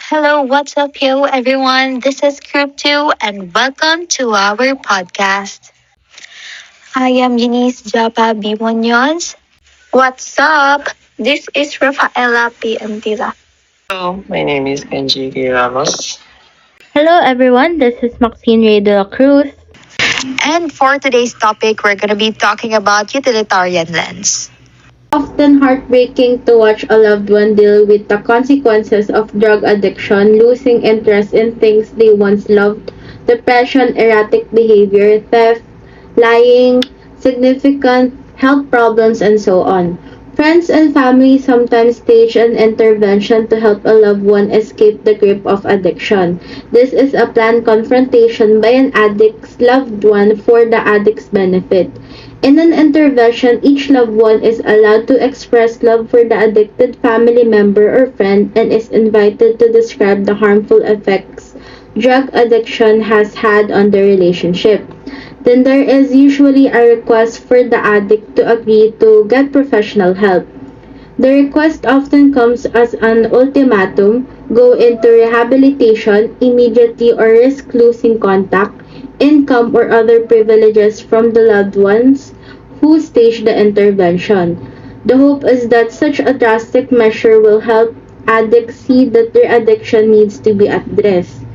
Hello, what's up, yo, everyone? This is Group 2, and welcome to our podcast. I am Eunice Japa B. Munoz. What's up? This is Rafaela P. Antila. Hello, my name is Kenji K. Ramos. Hello everyone, this is Maxine Ray de la Cruz. And for today's topic, we're going to be talking about utilitarian lens. Often heartbreaking to watch a loved one deal with the consequences of drug addiction, losing interest in things they once loved, depression, erratic behavior, theft, lying, significant health problems, and so on. Friends and family sometimes stage an intervention to help a loved one escape the grip of addiction. This is a planned confrontation by an addict's loved one for the addict's benefit. In an intervention, each loved one is allowed to express love for the addicted family member or friend and is invited to describe the harmful effects drug addiction has had on the relationship. Then there is usually a request for the addict to agree to get professional help. The request often comes as an ultimatum: go into rehabilitation immediately or risk losing contact, income, or other privileges from the loved ones who stage the intervention. The hope is that such a drastic measure will help addicts see that their addiction needs to be addressed.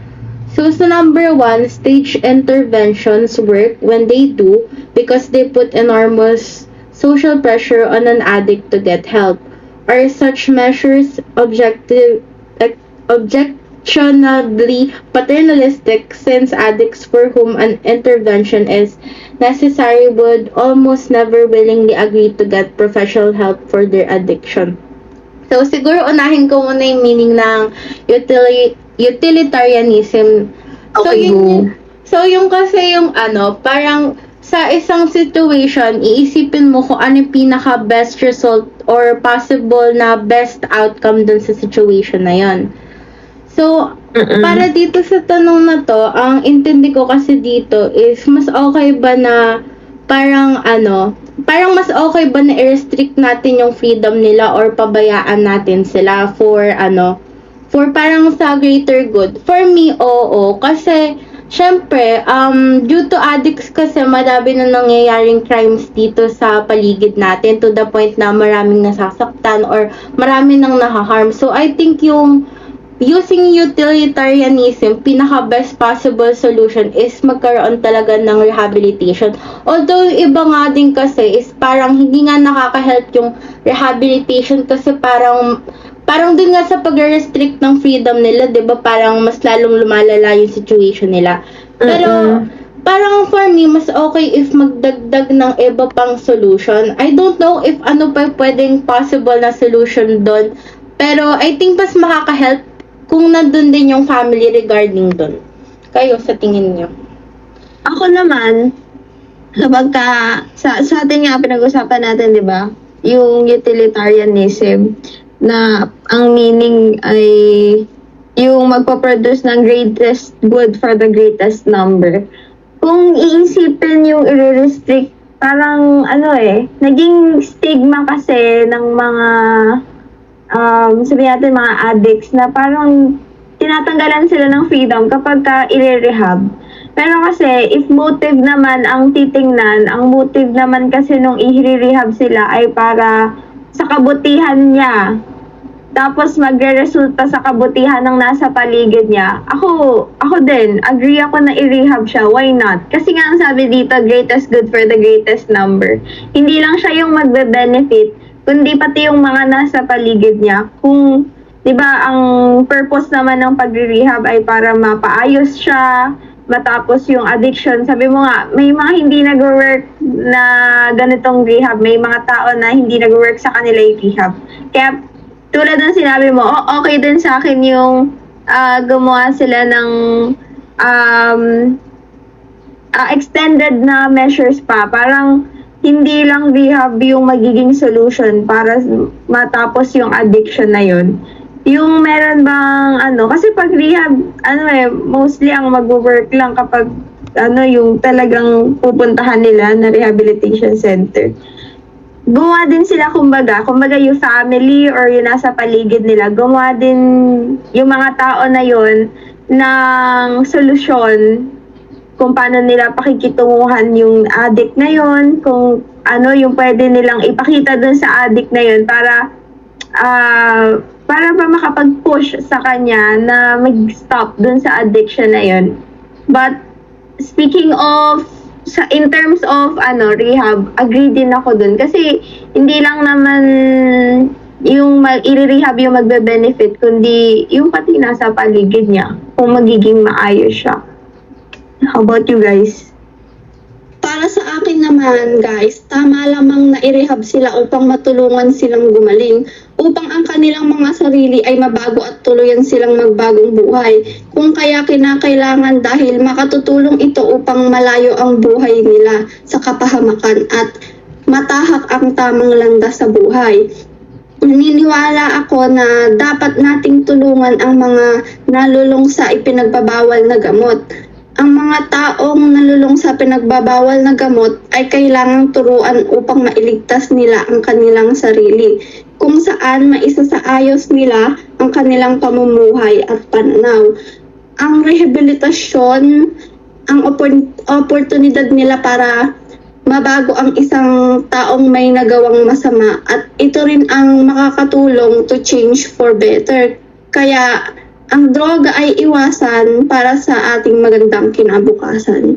So sa number one, stage interventions work when they do because they put enormous social pressure on an addict to get help. Are such measures objectionably paternalistic, since addicts for whom an intervention is necessary would almost never willingly agree to get professional help for their addiction? So, siguro unahin ko muna yung meaning ng utilitarianism. Okay, So, yung kasi yung parang sa isang situation, iisipin mo kung ano yung pinaka-best result or possible na best outcome dun sa situation na yon. So, para dito sa tanong na to, ang intindi ko kasi dito is mas okay ba na parang mas okay ba na i-restrict natin yung freedom nila or pabayaan natin sila for parang sa greater good? For me, oo. Kasi, syempre, due to addicts kasi marami na nangyayaring crimes dito sa paligid natin to the point na maraming nasasaktan or marami nang nahaharm. So, I think yung using utilitarianism, pinaka-best possible solution is magkaroon talaga ng rehabilitation. Although, iba nga din kasi is parang hindi nga nakaka-help yung rehabilitation kasi parang din nga sa pag-restrict ng freedom nila, 'di ba? Parang mas lalong lumalala yung situation nila. Pero parang for me, mas okay if magdagdag ng iba pang solution. I don't know if ano pa pwedeng possible na solution doon. Pero I think mas makaka-help kung nandun din yung family regarding doon. Kayo, sa tingin nyo? Ako naman, kapag sa atin nga pinag-usapan natin, di ba? Yung utilitarianism, na ang meaning ay yung magpaproduce ng greatest good for the greatest number. Kung iisipin yung i-restrict, parang naging stigma kasi ng mga sabihin natin mga addicts na parang tinatanggalan sila ng freedom kapag i-rehab. Pero kasi, if motive naman ang titingnan, ang motive naman kasi nung i-rehab sila ay para sa kabutihan niya. Tapos magre-resulta sa kabutihan ng nasa paligid niya. Ako din, agree ako na i-rehab siya. Why not? Kasi nga ang sabi dito, greatest good for the greatest number. Hindi lang siya yung magbe-benefit, kundi pati yung mga nasa paligid niya. Kung, di ba, ang purpose naman ng pagre-rehab ay para mapaayos siya, matapos yung addiction. Sabi mo nga, may mga hindi nag-work na ganitong rehab. May mga tao na hindi nag-work sa kanila yung rehab. Kaya, tulad ng sinabi mo, okay din sa akin yung gumawa sila ng extended na measures pa. Parang, hindi lang rehab yung magiging solution para matapos yung addiction na yun. Yung meron bang kasi pag rehab, mostly ang mag-work lang kapag yung talagang pupuntahan nila na rehabilitation center. gumawa din sila kumbaga yung family or yung nasa paligid nila, gumawa din yung mga tao na yun ng solusyon kung paano nila pakikitunguhan yung addict na yun, kung ano yung pwede nilang ipakita dun sa addict na yun para pa makapag-push sa kanya na mag-stop dun sa addiction na yun. But speaking of in terms of rehab, agree din ako dun kasi hindi lang naman yung i-rehab yung magbe-benefit kundi yung pati nasa paligid niya kung magiging maayos siya. How about you guys? Para sa akin naman, guys, tama lamang na i-rehab sila upang matulungan silang gumaling, upang ang kanilang mga sarili ay mabago at tuluyan silang magbagong buhay. Kung kaya kinakailangan dahil makatutulong ito upang malayo ang buhay nila sa kapahamakan at matahak ang tamang landas sa buhay. Naniniwala ako na dapat nating tulungan ang mga nalulung sa ipinagbabawal na gamot. Ang mga taong nalulung sa pinagbabawal na gamot ay kailangang turuan upang mailigtas nila ang kanilang sarili, kung saan maisasaayos nila ang kanilang pamumuhay at pananaw. Ang rehabilitasyon, ang oportunidad nila para mabago ang isang taong may nagawang masama at ito rin ang makakatulong to change for better. Kaya ang droga ay iwasan para sa ating magandang kinabukasan.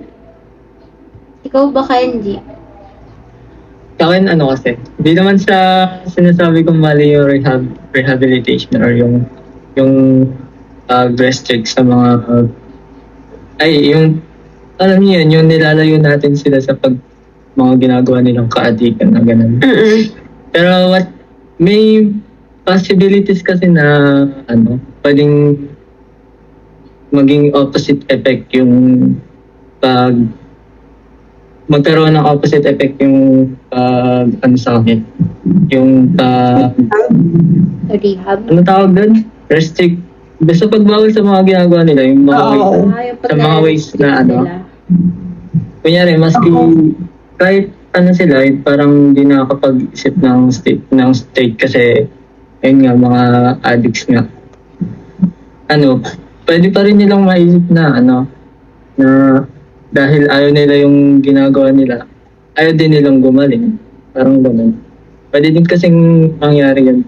Ikaw ba, Kenji? Sa akin, kasi, hindi naman sa sinasabi kong mali yung rehabilitation or yung restrict sa mga, yung, alam niyo yun, yung nilalayo natin sila sa mga ginagawa nilang ka-addiction na gano'n. Pero may possibilities kasi na, pwedeng maging opposite effect yung magkaroon ng opposite effect yung sa akin. Yung Rehab? ano tawag doon? Restrict. Basta pagbawal sa mga ginagawa nila, yung mga sa mga ways na kunyari, maski kahit sila, parang hindi nakakapag-isip ng state kasi ayun nga, mga addicts nga. Pwede pa rin nilang maisip na na dahil ayaw nila yung ginagawa nila, ayaw din nilang gumaling. Parang ganun. Pwede din kasing mangyari yun.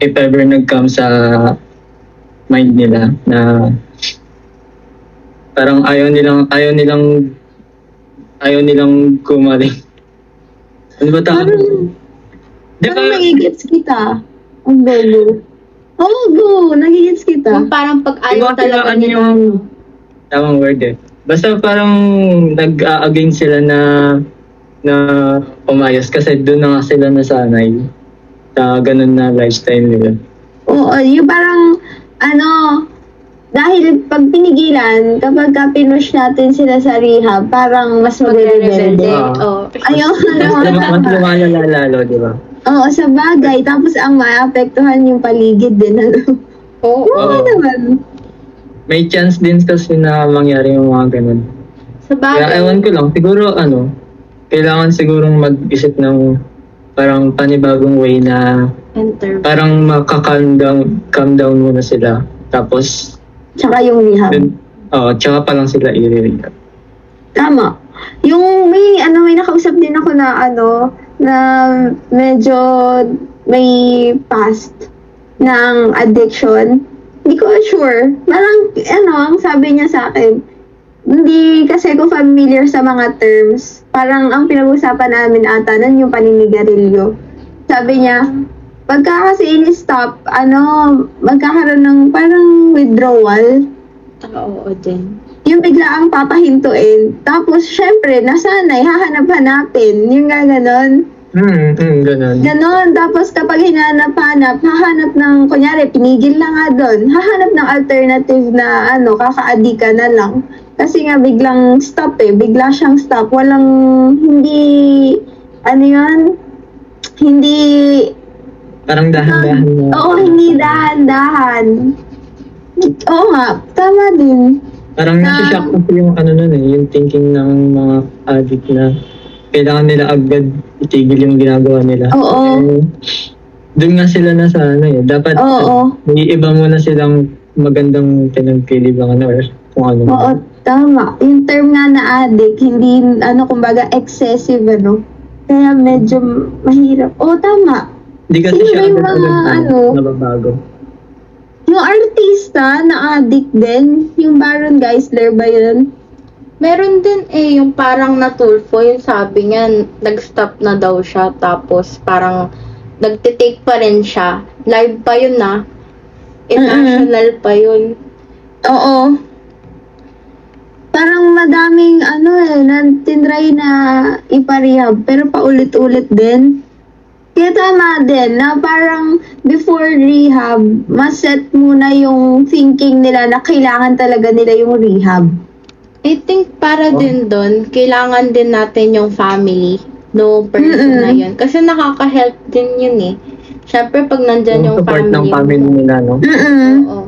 If ever nag-come sa mind nila na parang ayaw nilang gumaling. Ano ba tawag? Parang nagigits kita. Ang bolo. Go! Nagigits kita. Kung parang pag ayaw talaga ano nila. yung tamang word Basta parang nag-a-against sila na umayos kasi doon na nga sila nasanay sa ganun na lifestyle nila. Oo, yung parang dahil pag pinigilan, kapag pinush natin sila sa rehab, parang mas magre-rebelde. Ayaw Mas lumalala lalo, di ba? Oo, sa bagay. Tapos ang maapektuhan yung paligid din. Oo naman. May chance din kasi na mangyari yung mga ganun. Sa Kaya bagay. ewan ko lang, siguro kailangan sigurong mag-isip ng parang panibagong way na parang calm down muna sila. Tapos, Tsaka yung rehab. tsaka pa lang sila i-rehab. Tama. Yung may nakausap din ako na na medyo may past ng addiction. Hindi ko sure. Parang ang sabi niya sa akin, hindi kasi ko familiar sa mga terms. Parang ang pinag-usapan namin ata nun yung paninigarilyo. Sabi niya, pagka kasi in-stop, magkakaroon ng parang withdrawal. Oo din. Yung bigla ang papahintuin. Tapos, syempre, nasanay, hahanap-hanapin. Yung gano'n. Ganun. Ganon. Tapos, kapag hinanap-hanap, hahanap ng, kunyari, pinigil na nga doon. Hahanap ng alternative na, kaka-addi ka na lang. Kasi nga, biglang stop Bigla siyang stop. Walang, hindi, hindi, Parang dahan-dahan na. oo, hindi dahan-dahan. Oo nga, tama din. Parang nasa-shock kasi yung yung thinking ng mga addict na kailangan nila agad itigil yung ginagawa nila. Oo. Doon nga sila nasa ano eh. Dapat Oo. may iba muna silang magandang pinagpilibangan or kung ano. Oo, tama. Yung term nga na addict, hindi, kumbaga, excessive, Kaya medyo mahirap. Oo, tama. Hindi kasi Sino siya ba yung agad-agad mga, nababago. yung artista na addict din, yung Baron Geisler ba yun? Meron din yung parang natulfo, yung sabi niya, nag-stop na daw siya, tapos parang nagtitake pa rin siya. Live pa yun international pa yun. Oo. Parang madaming tinry na iparehab, pero paulit-ulit din. Kaya tama din na parang before rehab, mas-set muna yung thinking nila na kailangan talaga nila yung rehab. I think para din doon, kailangan din natin yung family no person na yun. Kasi nakaka-help din yun eh. Siyempre pag nandyan yung support family. ng family nila, no? Oo.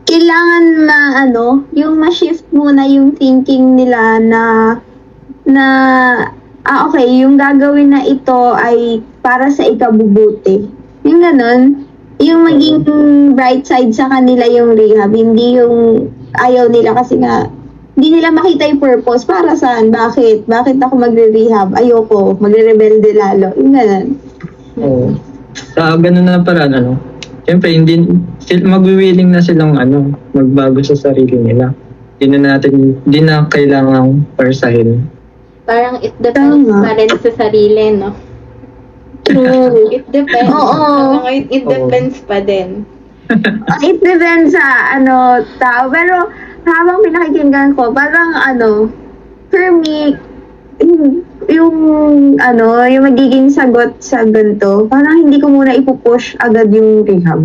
Kailangan yung ma-shift muna yung thinking nila na okay, yung gagawin na ito ay para sa ikabubuti. Yung ganun, yung maging bright side sa kanila yung rehab, hindi yung ayaw nila kasi nga, hindi nila makita yung purpose. Para saan? Bakit? Bakit ako magre-rehab? Ayoko. Magre-rebelde lalo. Yung ganun. Oo. Sa ganun na paraan, siyempre, magwi-willing na silang, magbago sa sarili nila. Hindi na kailangang persahin. Parang it depends Tama. pa rin sa sarili, no? True. It depends. Oo. It depends pa din. It depends sa tao. Pero habang pinakikinggan ko, parang for me, yung magiging sagot sa ganito, parang hindi ko muna ipupush agad yung rehab.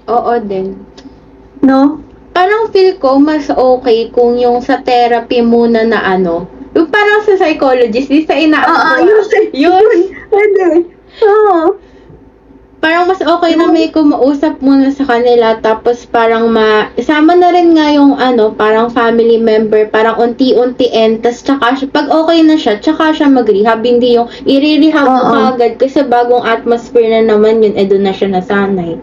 Oo din. No? Parang feel ko mas okay kung yung sa therapy muna na yung parang sa psychologist, di sa yun. Pwede. Oo. Parang mas okay na may kumausap muna sa kanila, tapos parang isama na rin nga yung parang family member, parang unti-untiin, tas tsaka siya, pag okay na siya, tsaka siya mag-rehab, hindi yung i-rehab mo agad kasi bagong atmosphere na naman yun, doon na siya nasanay.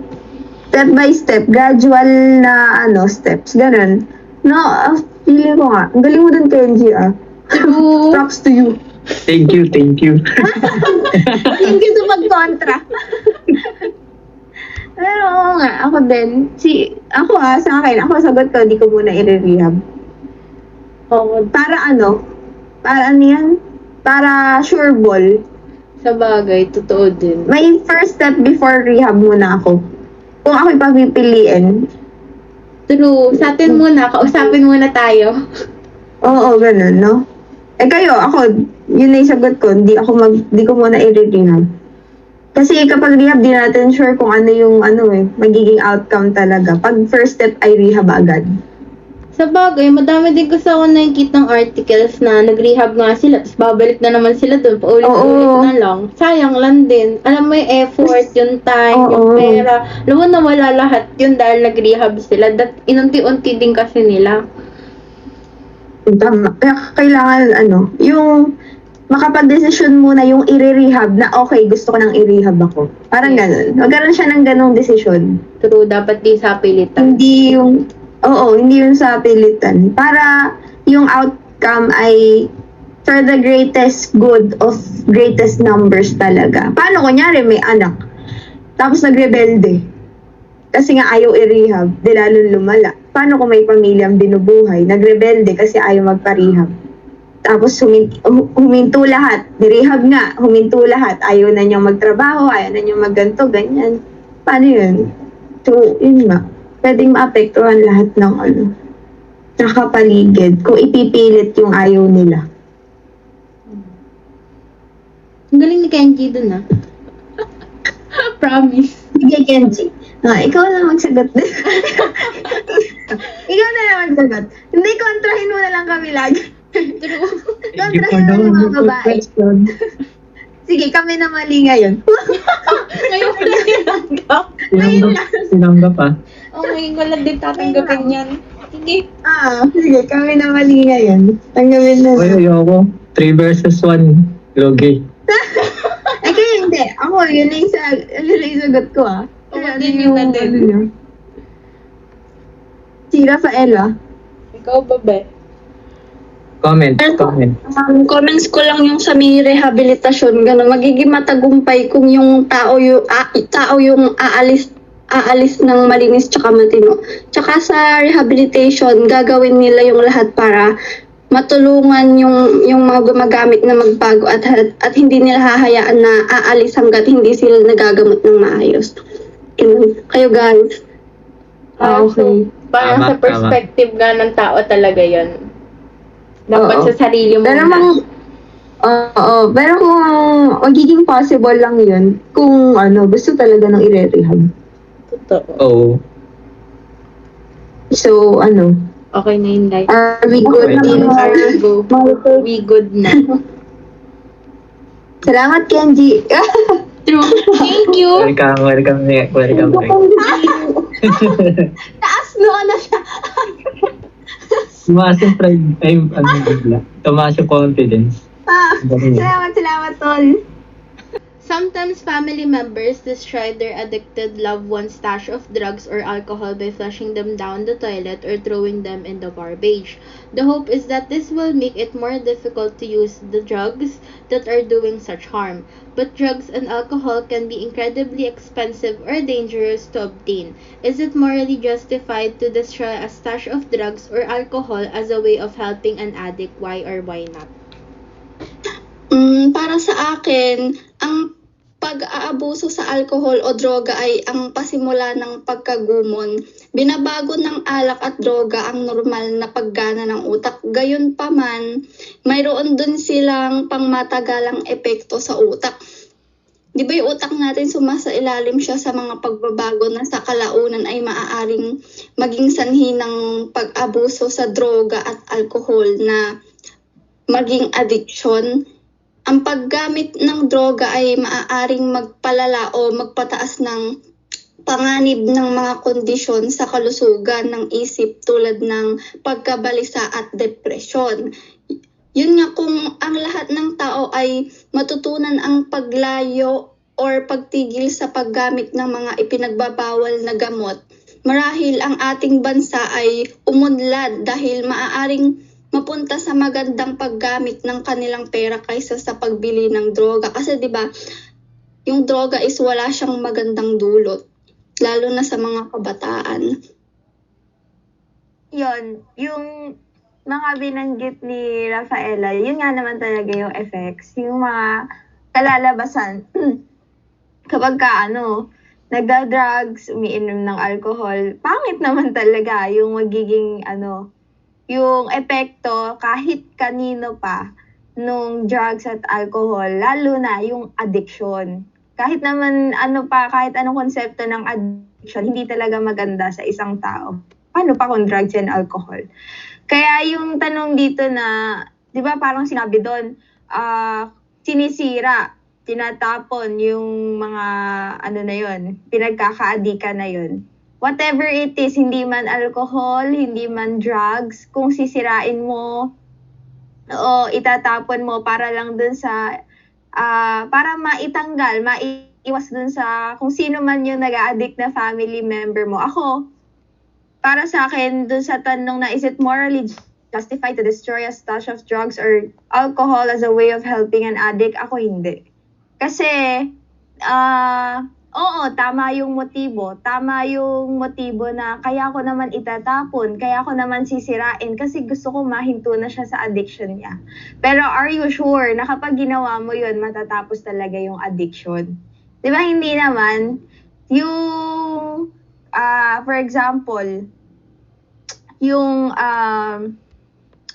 Step by step, gradual na steps, ganun. No, feeling ko nga. Ang galing mo dun, Kenji, True. Props to you. Thank you. Thank you sa pag-contra. Pero oo nga, ako din. Sa akin, sagot ko, hindi ko muna i-rehab. Oo, Para Para yan? Para sure ball. sa bagay, totoo din. May first step before rehab muna ako. Kung ako'y pagpipiliin. True. Sa atin muna, kausapin muna tayo. Oo, ganun, no? Kayo, yun na yung sagot ko, hindi ko muna i-rehab. Kasi kapag rehab, di natin sure kung ano yung magiging outcome talaga. Pag first step ay rehab agad. Sa bagay, madami din kasi ako nakikita ng articles na nag-rehab nga sila, tapos babalik na naman sila doon, paulit-ulit na lang. Sayang lang din. Alam mo yung effort, yung time, yung pera. Alam mo, nawala lahat yun dahil nag-rehab sila. Inunti-unti din kasi nila. Tama. Kaya kailangan, yung makapag-desisyon muna yung i-rehab na okay, gusto ko nang i-rehab ako. Parang ganun. Magkaroon siya ng ganung desisyon. True, dapat di sa pilitan. Hindi yung sa pilitan. Para yung outcome ay for the greatest good of greatest numbers talaga. Paano kunyari may anak, tapos nagrebelde, kasi nga ayaw i-rehab, di lalong lumala. Paano kung may pamilyang binubuhay, nagrebelde kasi ayaw magpa-rehab. Tapos huminto lahat, ni-rehab nga, huminto lahat, ayaw na niyang magtrabaho, ayaw na niyang magganto, ganyan. Paano yun? So, yun nga. Pwedeng maapektuhan lahat ng nakapaligid kung ipipilit yung ayaw nila. Ang galing ni Kenji dun Promise. Sige, Kenji. Ikaw na magsagot din. Ikaw na magsagot. Hindi, kontrahin mo na lang kami lagi. True. Kontrahin mo yung mga babae. Sige, kami na mali ngayon. Ngayon ko lang tinanggap. Sinanggap pa. Ngayon ko lang din tatanggapin yan. Sige. Sige, kami na mali ngayon. Tanggapin na. Ayoko. 3 versus 1, Logi. Kaya hindi. Ako, yun na yung sagot ko Kaya din na din. niya? Si Rafaela. Ikaw ba, Be? Comment. Comments ko lang yung sa may rehabilitasyon, gano'n, magiging matagumpay kung yung tao yung aalis ng malinis tsaka matino. Tsaka sa rehabilitation, gagawin nila yung lahat para matulungan yung mga gumagamit na magbago at hindi nila hahayaan na aalis hanggat hindi sila nagagamot ng maayos. Kayo guys. Okay. Parang sa Tama, perspective nga ng tao talaga yon. Dapat Oo. sa sarili mo Pero na. pero kung magiging possible lang yun, kung gusto talaga ng i-rehab. Totoo. Oo. So, Okay na yung life. are we good Okay. in Are we go? our... We good na. Salamat, Kenji. True. Thank you. Welcome. Taas na siya. Tumaas yung pride, bigla. Tumaas yung confidence. Salamat, Tol. Sometimes family members destroy their addicted loved one's stash of drugs or alcohol by flushing them down the toilet or throwing them in the garbage. The hope is that this will make it more difficult to use the drugs that are doing such harm. But drugs and alcohol can be incredibly expensive or dangerous to obtain. Is it morally justified to destroy a stash of drugs or alcohol as a way of helping an addict? Why or why not? Para sa akin, ang pag-aabuso sa alcohol o droga ay ang pasimula ng pagkagumon. Binabago ng alak at droga ang normal na paggana ng utak. Gayunpaman, mayroon dun silang pangmatagalang epekto sa utak. Di ba yung utak natin sumasailalim siya sa mga pagbabago na sa kalaunan ay maaaring maging sanhi ng pag-abuso sa droga at alcohol na maging addiction. Ang paggamit ng droga ay maaaring magpalala o magpataas ng panganib ng mga kondisyon sa kalusugan ng isip tulad ng pagkabalisa at depresyon. Yun nga, kung ang lahat ng tao ay matutunan ang paglayo or pagtigil sa paggamit ng mga ipinagbabawal na gamot, marahil ang ating bansa ay umunlad dahil maaaring mapunta sa magandang paggamit ng kanilang pera kaysa sa pagbili ng droga. Kasi 'di ba, yung droga is wala siyang magandang dulot, lalo na sa mga kabataan. Yon, yung mga binanggit ni Rafaela, yun nga naman talaga yung effects, yung mga kalalabasan. Kapag nagda-drugs, umiinom ng alcohol, pangit naman talaga yung magiging yung epekto kahit kanino pa nung drugs at alcohol, lalo na yung addiction. Kahit naman kahit anong konsepto ng addiction, hindi talaga maganda sa isang tao. Paano pa kung drugs and alcohol? Kaya yung tanong dito na, di ba parang sinabi doon, sinisira, tinatapon yung mga na yun, pinagkakaadikan na yun. Whatever it is, hindi man alcohol, hindi man drugs, kung sisirain mo o itatapon mo para lang dun sa, para maitanggal, maiiwas dun sa kung sino man yung nag-a-addict na family member mo. Ako, para sa akin, dun sa tanong na is it morally justified to destroy a stash of drugs or alcohol as a way of helping an addict? Ako hindi. Kasi, oo, tama yung motibo. Tama yung motibo na kaya ko naman itatapon, kaya ko naman sisirain kasi gusto ko mahinto na siya sa addiction niya. Pero are you sure na kapag ginawa mo yun, matatapos talaga yung addiction? Di ba hindi naman? Yung, for example, yung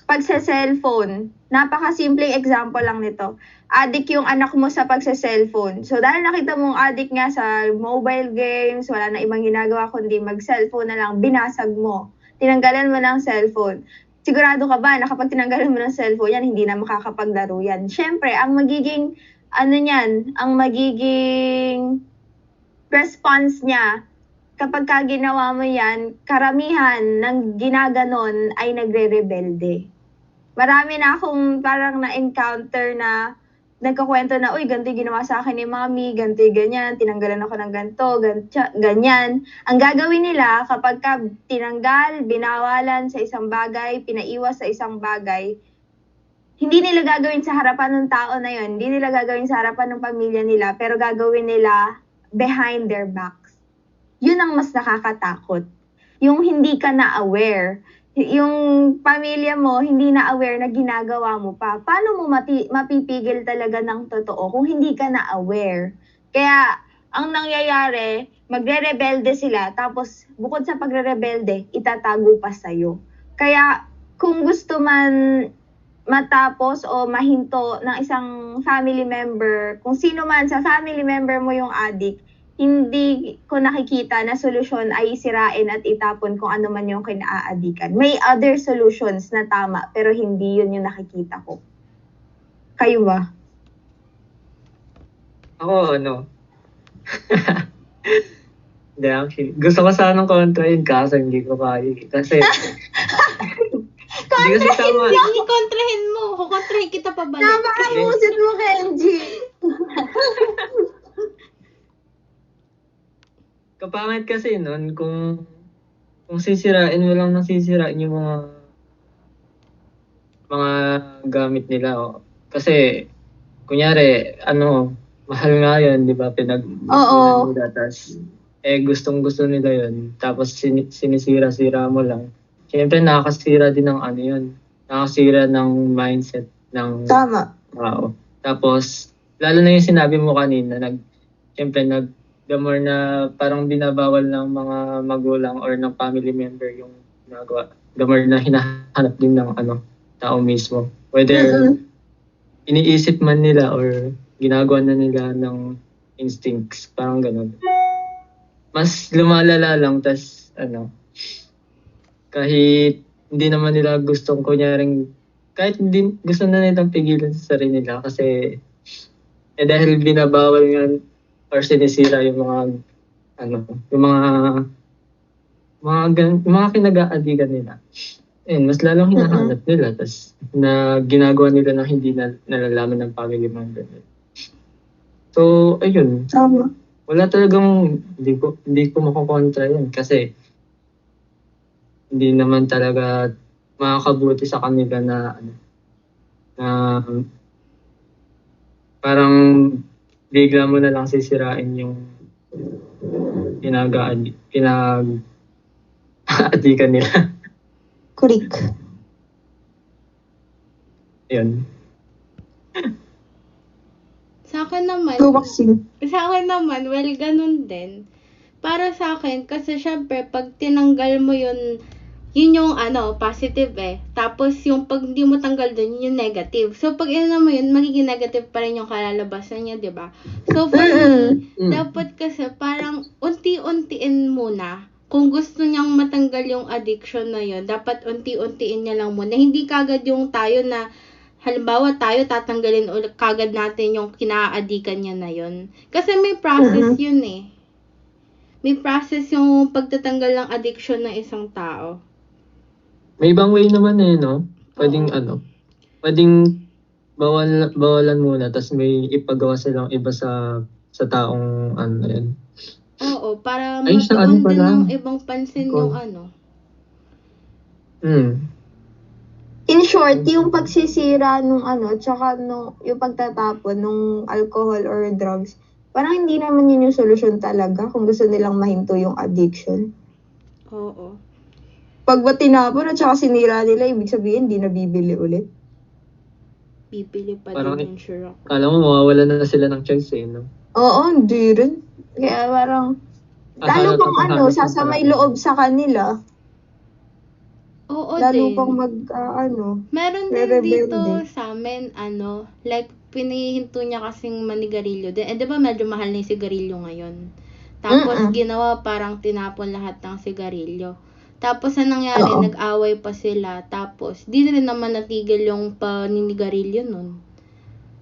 pagsa-cellphone, napaka-simpleng example lang nito. Addict yung anak mo sa pagsa-cellphone. So dahil nakita mong addict nga sa mobile games, wala na ibang ginagawa kundi mag-cellphone na lang, binasag mo. Tinanggalan mo ng cellphone. Sigurado ka ba na kapag tinanggalan mo ng cellphone yan, hindi na makakapaglaro yan? Siyempre, ang magiging, ang magiging response niya, kapag ginawa mo yan, karamihan ng ginaganon ay nagre-rebelde. marami na akong parang na-encounter na nagkakwento na, uy, ganito yung ginawa sa akin ni mami, ganito yung ganyan, tinanggalan ako ng ganito, ganyan. Ang gagawin nila kapag ka tinanggal, binawalan sa isang bagay, pinaiwas sa isang bagay, hindi nila gagawin sa harapan ng tao na yun, hindi nila gagawin sa harapan ng pamilya nila, pero gagawin nila behind their backs. Yun ang mas nakakatakot. Yung hindi ka na aware. Yung pamilya mo, hindi na aware na ginagawa mo pa. Paano mo mapipigil talaga ng totoo kung hindi ka na aware? Kaya, ang nangyayari, magre-rebelde sila, tapos bukod sa pagre-rebelde, itatago pa sa'yo. Kaya, kung gusto man matapos o mahinto ng isang family member, kung sino man sa family member mo yung addict, hindi ko nakikita na solusyon ay sirain at itapon kung ano man yung kinaaadikan. May other solutions na tama, pero hindi yun yung nakikita ko. Kayo ba? Ako, Hindi, actually. Gusto ko sanang kontrahin kaso hindi ko kaya. Kasi, hindi kasi tama. Hindi kontrahin mo. Kukontrahin kita pabalik. Napakamusit mo, Kenji! Kapangit kasi nun kung sisirain mo lang ng sisirain yung mga gamit nila. Oh. Kasi, kunyari, mahal nga yun, di ba? Oo. Nila, tas, gustong-gusto nila yun. Tapos, sinisira-sira mo lang. Siyempre, nakakasira din ng yun. Nakakasira ng mindset ng Tama. tao. Tapos, lalo na yung sinabi mo kanina, siyempre, the more na parang binabawal ng mga magulang or ng family member yung ginagawa, the more na hinahanap din ng tao mismo. Whether iniisip man nila or ginagawa na nila ng instincts, parang ganun. Mas lumalala lang, tas kahit hindi naman nila gustong kunyaring, kahit hindi gusto na nilang pigilan sa sarili nila kasi dahil binabawal nga or sinisira yung mga kinaga-adikan nila. Mas lalong hinahanap nila tas na ginagawa nila na hindi nalalaman ng family member nila. So, ayun. Tama. Wala talagang hindi ko makukontra yan kasi hindi naman talaga makakabuti sa kanila na parang bigla mo na lang sisirain yung pinag-aadikan nila. Kurik. Yun. Sa akin naman, well, ganun din. Para sa akin, kasi syempre, pag tinanggal mo yun yung positive Tapos yung pag hindi mo tanggal dun, yun yung negative. So pag mo yun, magiging negative pa rin yung kalalabasan niya, di ba? So for me, dapat kasi parang unti-untiin muna. Kung gusto niyang matanggal yung addiction na yun, dapat unti-untiin niya lang muna. Hindi kagad yung tayo na, halimbawa tayo tatanggalin ulit kagad natin yung kinaadikan niya na yun. Kasi may process yun May process yung pagtatanggal ng addiction ng isang tao. May ibang way naman no? Pwedeng pwedeng bawalan muna tapos may ipagawa silang iba sa taong yan. Oo, para Ay, sa magkaroon din pala? ng ibang pansin yung In short, yung pagsisira nung tsaka yung pagtatapon nung alcohol or drugs, parang hindi naman yun yung solusyon talaga kung gusto nilang mahinto yung addiction. Oo. Pag ba tinapon at saka sinira nila, ibig sabihin, hindi na bibili ulit. Bibili pa Parang din yung sure ako. Kala mo mawawalan na sila ng choice no? Oo, hindi rin. Kaya parang, lalo pang sasamay loob sa kanila. Oo Lalo din. pang Meron din re-rebelde. dito sa amin, like, pinihinto niya kasing manigarilyo din. Di ba medyo mahal na yung sigarilyo ngayon? Tapos, ginawa parang tinapon lahat ng sigarilyo. Tapos, anong nangyari? Oo. Nag-away pa sila. Tapos, di rin naman natigil yung paninigarilyo nun.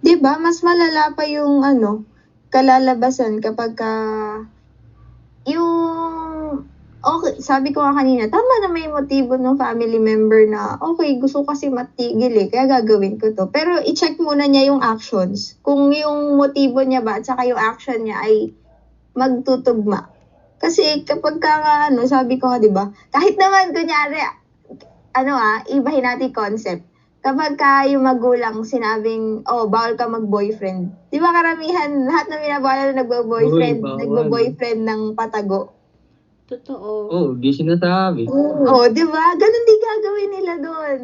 Diba? Mas malala pa yung kalalabasan kapag yung okay, sabi ko nga kanina, tama na may motibo ng family member na, okay, gusto ko kasi matigil kaya gagawin ko to. Pero i-check muna niya yung actions. Kung yung motibo niya ba at saka yung action niya ay magtutugma. Kasi kapag ka, sabi ko nga, di ba, kahit naman, kunyari, ibahin natin concept. Kapag ka yung magulang sinabing, bawal ka mag-boyfriend. Di ba karamihan, lahat na minabawal na Uy, bawal. nagbo-boyfriend ng patago. Totoo. Di sinasabi. Di ba? Ganun din gagawin nila doon.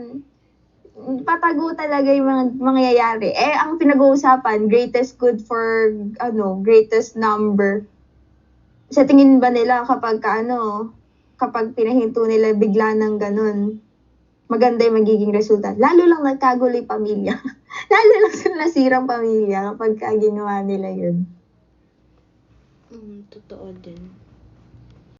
Patago talaga yung mga mangyayari. Ang pinag-uusapan, greatest good for, greatest number. Sa tingin ba nila kapag pinahinto nila bigla ng ganun, maganda yung magiging resulta. Lalo lang nagkagulo yung pamilya. Lalo lang sila nasirang pamilya kapag ginawa nila yun. Totoo din.